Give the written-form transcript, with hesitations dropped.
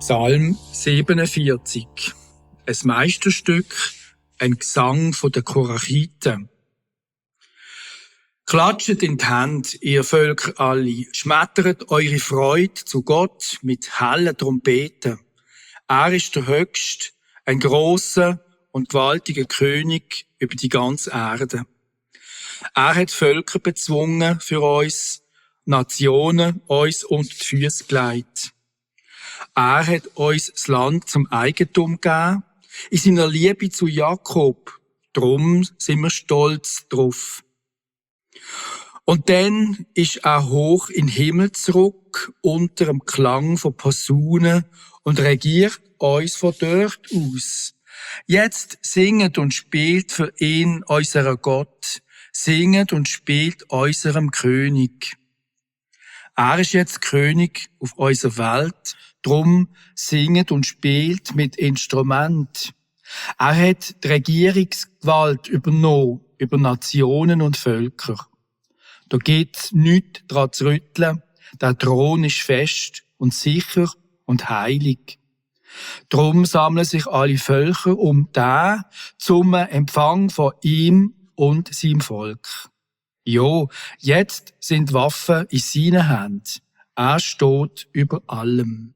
Psalm 47. Ein Meisterstück, ein Gesang der Korachiten. Klatscht in die Hände, ihr Völker alle, schmettert eure Freude zu Gott mit hellen Trompeten. Er ist der Höchste, ein grosser und gewaltiger König über die ganze Erde. Er hat Völker bezwungen für uns, Nationen uns unter die Füße gelegt. Er hat uns das Land zum Eigentum gegeben, in seiner Liebe zu Jakob. Drum sind wir stolz drauf. Und dann ist er hoch in den Himmel zurück, unter dem Klang von Posaunen und regiert uns von dort aus. Jetzt singet und spielt für ihn, unserer Gott, singet und spielt unserem König. Er ist jetzt König auf unserer Welt, drum singet und spielt mit Instrument. Er hat die Regierungsgewalt übernommen über Nationen und Völker. Da gibt's nichts dran zu rütteln. Der Thron ist fest und sicher und heilig. Drum sammeln sich alle Völker um den zum Empfang von ihm und seinem Volk. Jo, jetzt sind Waffen in seinen Händen. Er steht über allem.